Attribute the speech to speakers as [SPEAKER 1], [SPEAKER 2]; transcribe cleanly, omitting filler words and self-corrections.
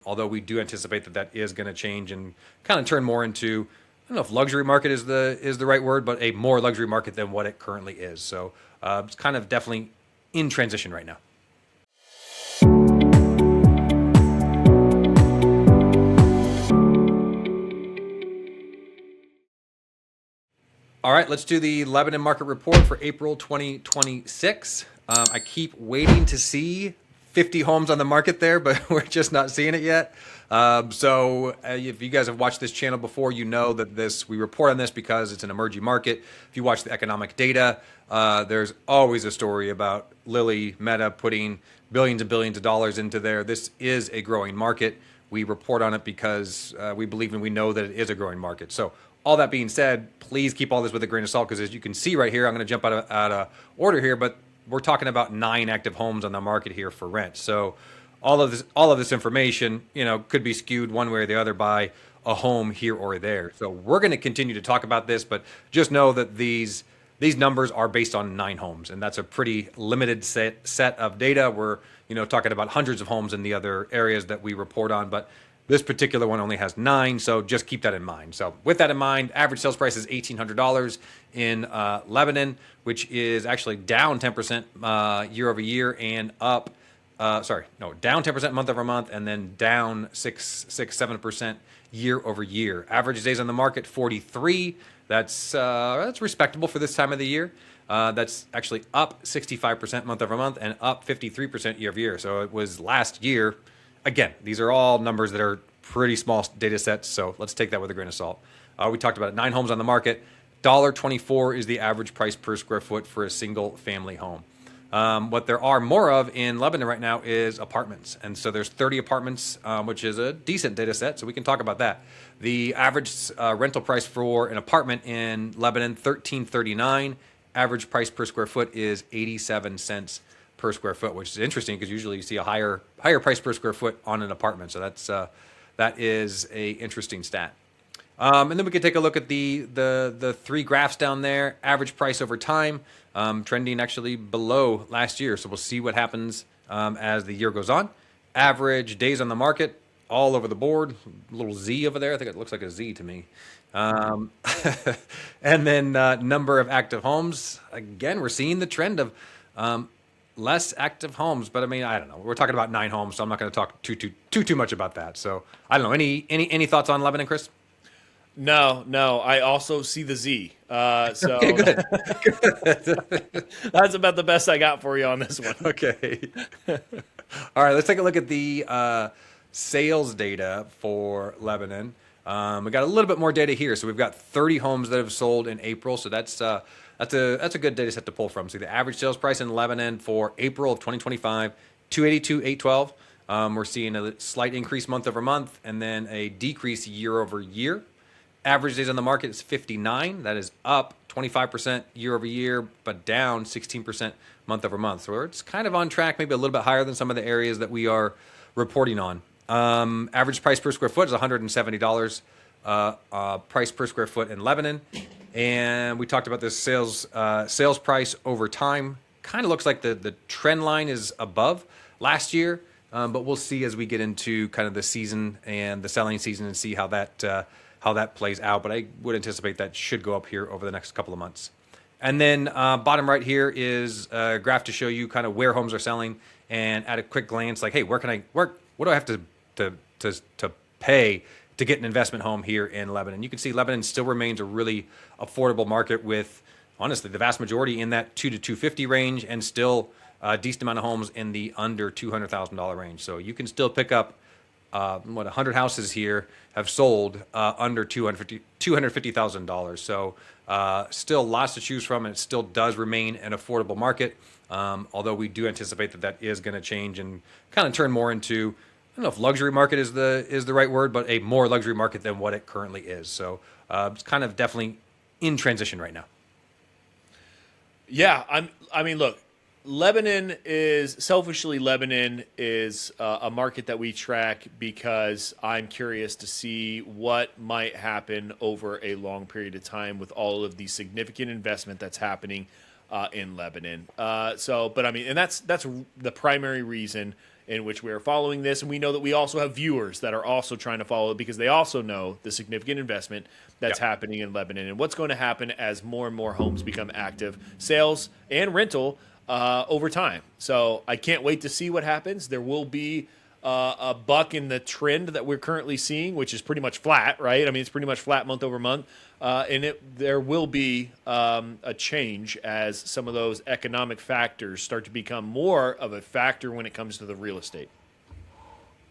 [SPEAKER 1] although we do anticipate that that is going to change and kind of turn more into, I don't know if luxury market is the right word, but a more luxury market than what it currently is. So it's kind of definitely in transition right now. All right, let's do the Lebanon market report for April 2026. I keep waiting to see 50 homes on the market there, but we're just not seeing it yet. If you guys have watched this channel before, you know that we report on this because it's an emerging market. If you watch the economic data, there's always a story about Lilly, Meta putting billions and billions of dollars into there. This is a growing market. We report on it because we believe and we know that it is a growing market. So all that being said, please keep all this with a grain of salt because as you can see right here, I'm going to jump out of order here, but we're talking about 9 active homes on the market here for rent. So all of this information, could be skewed one way or the other by a home here or there. So we're going to continue to talk about this, but just know that these numbers are based on 9 homes, and that's a pretty limited set of data. We're talking about hundreds of homes in the other areas that we report on, but this particular one only has 9, so just keep that in mind. So with that in mind, average sales price is $1,800 in Lebanon, which is actually down 10% year over year and up. Down 10% month over month, and then down 7% year over year. Average days on the market 43. That's respectable for this time of the year. That's actually up 65% month over month and up 53% year over year. So it was last year. Again, these are all numbers that are pretty small data sets, so let's take that with a grain of salt. We talked about it. 9 homes on the market. $1.24 is the average price per square foot for a single family home. What there are more of in Lebanon right now is apartments. And so there's 30 apartments, which is a decent data set, so we can talk about that. The average rental price for an apartment in Lebanon, $13.39. Average price per square foot is 87 cents per square foot, which is interesting because usually you see a higher price per square foot on an apartment. So that is a interesting stat. And then we could take a look at the 3 graphs down there. Average price over time, trending actually below last year. So we'll see what happens as the year goes on. Average days on the market, all over the board. A little Z over there. I think it looks like a Z to me. And then number of active homes. Again, we're seeing the trend of less active homes, but I mean, I don't know. We're talking about 9 homes, so I'm not going to talk too much about that. So I don't know. Any thoughts on Lebanon, Chris?
[SPEAKER 2] No. I also see the Z. So
[SPEAKER 1] Okay, good.
[SPEAKER 2] that's about the best I got for you on this one.
[SPEAKER 1] Okay. All right, let's take a look at the sales data for Lebanon. We got a little bit more data here. So we've got 30 homes that have sold in April. So that's a good data set to pull from. See the average sales price in Lebanon for April of 2025, $282,812. We're seeing a slight increase month over month and then a decrease year over year. Average days on the market is 59. That is up 25% year over year, but down 16% month over month. So it's kind of on track, maybe a little bit higher than some of the areas that we are reporting on. Average price per square foot is $170 price per square foot in Lebanon. And we talked about this sales price over time. Kind of looks like the trend line is above last year, but we'll see as we get into kind of the season and the selling season and see how that plays out. But I would anticipate that should go up here over the next couple of months. And then bottom right here is a graph to show you kind of where homes are selling. And at a quick glance, like, hey, what do I have to pay to get an investment home here in Lebanon? You can see Lebanon still remains a really affordable market with, honestly, the vast majority in that $2 to $250 range, and still a decent amount of homes in the under $200,000 range. So you can still pick up 100 houses here have sold under $250,000. So still lots to choose from, and it still does remain an affordable market. Although we do anticipate that is going to change and kind of turn more into, I don't know if luxury market is the right word, but a more luxury market than what it currently is. So it's kind of definitely in transition right now.
[SPEAKER 2] Yeah, I mean, look, Lebanon is a market that we track because I'm curious to see what might happen over a long period of time with all of the significant investment that's happening in Lebanon. But I mean, and that's the primary reason in which we are following this. And we know that we also have viewers that are also trying to follow it because they also know the significant investment that's happening in Lebanon and what's going to happen as more and more homes become active, sales and rental over time. So I can't wait to see what happens. There will be a buck in the trend that we're currently seeing, which is pretty much flat, right? I mean, it's pretty much flat month over month. And there will be a change as some of those economic factors start to become more of a factor when it comes to the real estate.